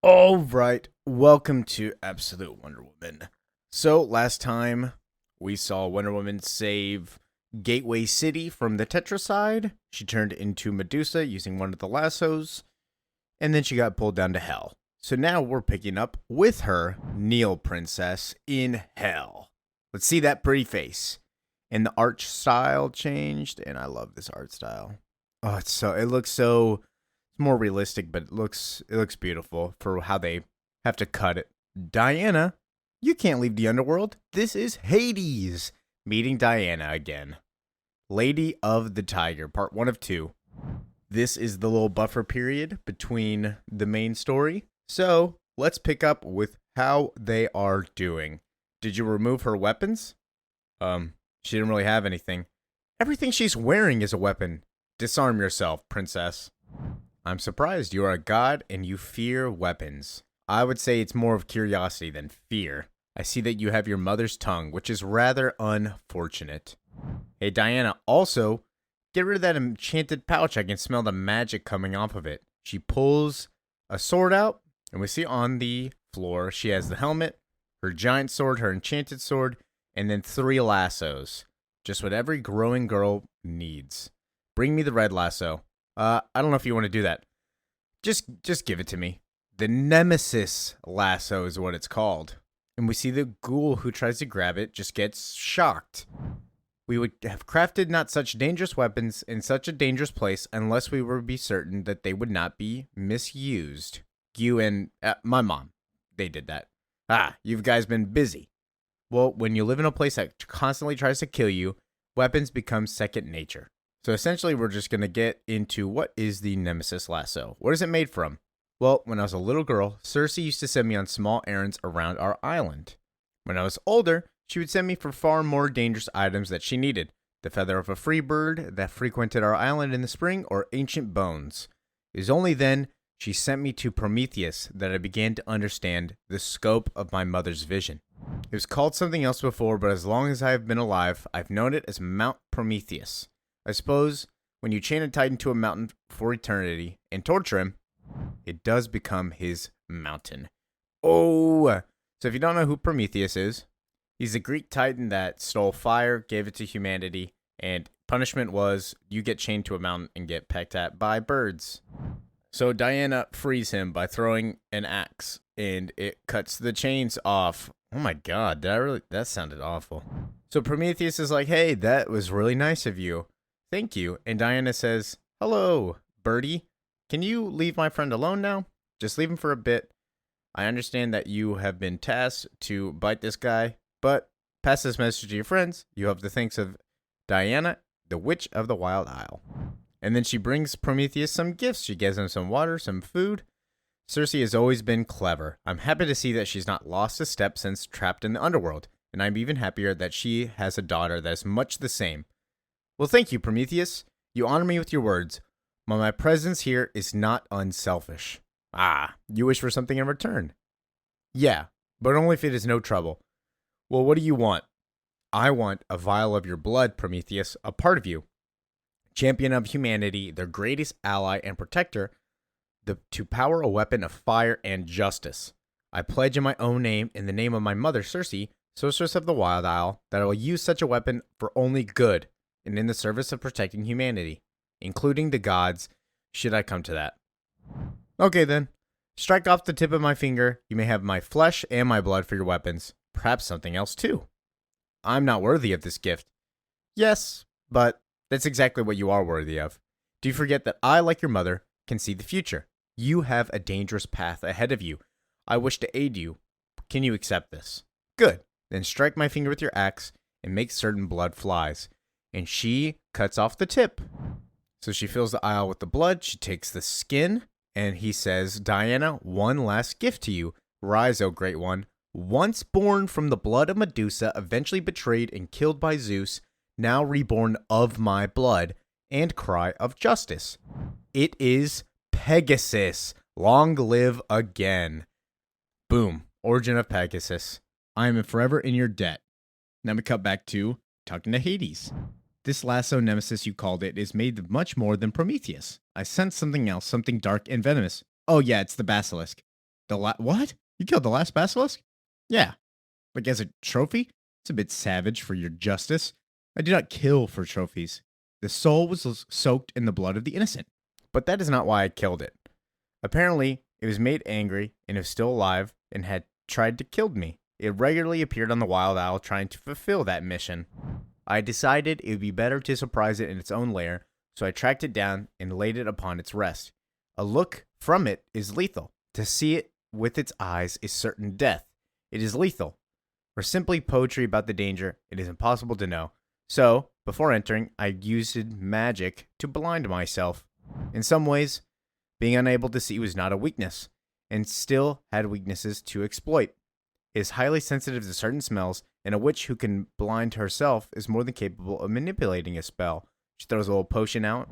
Alright, welcome to Absolute Wonder Woman. So, last time we saw Wonder Woman save Gateway City from the Tetracide. She turned into Medusa using one of the lassos, and then she got pulled down to Hell. So now we're picking up with her, Neil Princess, in Hell. Let's see that pretty face. And the art style changed, and I love this art style. Oh, it looks so more realistic, but it looks beautiful for how they have to cut it. Diana, you can't leave the underworld. This is Hades. Meeting Diana again. Lady of the Tiger, part 1 of 2. This is the little buffer period between the main story. So, let's pick up with how they are doing. Did you remove her weapons? She didn't really have anything. Everything she's wearing is a weapon. Disarm yourself, princess. I'm surprised. You are a god and you fear weapons. I would say it's more of curiosity than fear. I see that you have your mother's tongue, which is rather unfortunate. Hey, Diana, also, get rid of that enchanted pouch. I can smell the magic coming off of it. She pulls a sword out, and we see on the floor she has the helmet, her giant sword, her enchanted sword, and then 3 lassos. Just what every growing girl needs. Bring me the red lasso. I don't know if you want to do that. Just give it to me. The Nemesis lasso is what it's called. And we see the ghoul who tries to grab it just gets shocked. We would have crafted not such dangerous weapons in such a dangerous place unless we were be certain that they would not be misused. You and my mom, they did that. You guys been busy. Well, when you live in a place that constantly tries to kill you, weapons become second nature. So essentially, we're just going to get into what is the Nemesis lasso. What is it made from? Well, when I was a little girl, Circe used to send me on small errands around our island. When I was older, she would send me for far more dangerous items that she needed. The feather of a free bird that frequented our island in the spring, or ancient bones. It was only then she sent me to Prometheus that I began to understand the scope of my mother's vision. It was called something else before, but as long as I have been alive, I've known it as Mount Prometheus. I suppose when you chain a titan to a mountain for eternity and torture him, it does become his mountain. Oh, so if you don't know who Prometheus is, he's a Greek titan that stole fire, gave it to humanity, and punishment was you get chained to a mountain and get pecked at by birds. So Diana frees him by throwing an axe, and it cuts the chains off. Oh my god, that sounded awful. So Prometheus is like, hey, that was really nice of you. Thank you. And Diana says, hello, birdie. Can you leave my friend alone now? Just leave him for a bit. I understand that you have been tasked to bite this guy, but pass this message to your friends. You have the thanks of Diana, the Witch of the Wild Isle. And then she brings Prometheus some gifts. She gives him some water, some food. Circe has always been clever. I'm happy to see that she's not lost a step since trapped in the underworld. And I'm even happier that she has a daughter that is much the same. Well, thank you, Prometheus. You honor me with your words. But my presence here is not unselfish. You wish for something in return. Yeah, but only if it is no trouble. Well, what do you want? I want a vial of your blood, Prometheus, a part of you. Champion of humanity, their greatest ally and protector, to power a weapon of fire and justice. I pledge in my own name, in the name of my mother, Circe, sorceress of the Wild Isle, that I will use such a weapon for only good, and in the service of protecting humanity, including the gods, should I come to that. Okay then, strike off the tip of my finger. You may have my flesh and my blood for your weapons, perhaps something else too. I'm not worthy of this gift. Yes, but that's exactly what you are worthy of. Do you forget that I, like your mother, can see the future? You have a dangerous path ahead of you. I wish to aid you. Can you accept this? Good. Then strike my finger with your axe and make certain blood flies. And she cuts off the tip. So she fills the aisle with the blood. She takes the skin. And he says, Diana, one last gift to you. Rise, O great one. Once born from the blood of Medusa, eventually betrayed and killed by Zeus, now reborn of my blood, and cry of justice. It is Pegasus. Long live again. Boom. Origin of Pegasus. I am forever in your debt. Now we cut back to talking to Hades. This lasso nemesis you called it is made of much more than Prometheus. I sense something else, something dark and venomous. Oh yeah, it's the basilisk. What? You killed the last basilisk? Yeah. Like as a trophy? It's a bit savage for your justice. I do not kill for trophies. The soul was soaked in the blood of the innocent. But that is not why I killed it. Apparently, it was made angry and is still alive and had tried to kill me. It regularly appeared on the wild owl trying to fulfill that mission. I decided it would be better to surprise it in its own lair, so I tracked it down and laid it upon its rest. A look from it is lethal. To see it with its eyes is certain death. It is lethal. Or simply poetry about the danger, it is impossible to know. So, before entering, I used magic to blind myself. In some ways, being unable to see was not a weakness, and still had weaknesses to exploit. It is highly sensitive to certain smells, and a witch who can blind herself is more than capable of manipulating a spell. She throws a little potion out.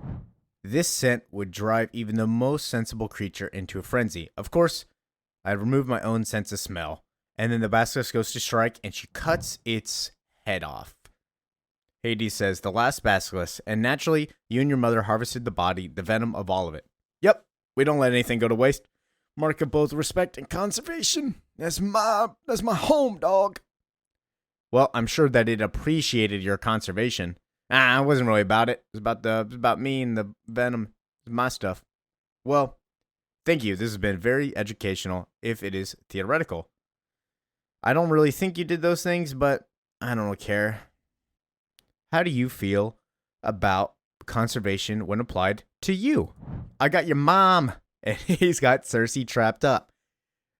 This scent would drive even the most sensible creature into a frenzy. Of course, I remove my own sense of smell, and then the basilisk goes to strike, and she cuts its head off. Hades says, the last basilisk, and naturally, you and your mother harvested the body, the venom of all of it. Yep, we don't let anything go to waste. Mark of both respect and conservation. That's my home, dog. Well, I'm sure that it appreciated your conservation. It wasn't really about it. It was about me and the venom. It was my stuff. Well, thank you. This has been very educational, if it is theoretical. I don't really think you did those things, but I don't really care. How do you feel about conservation when applied to you? I got your mom, and he's got Cersei trapped up.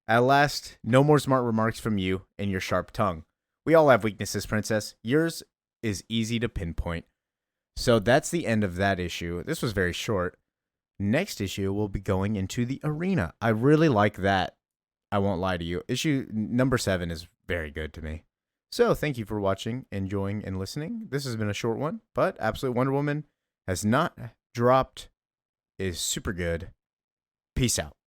At last, no more smart remarks from you and your sharp tongue. We all have weaknesses, princess. Yours is easy to pinpoint. So that's the end of that issue. This was very short. Next issue, we'll be going into the arena. I really like that. I won't lie to you. Issue number 7 is very good to me. So thank you for watching, enjoying, and listening. This has been a short one, but Absolute Wonder Woman has not dropped. It is super good. Peace out.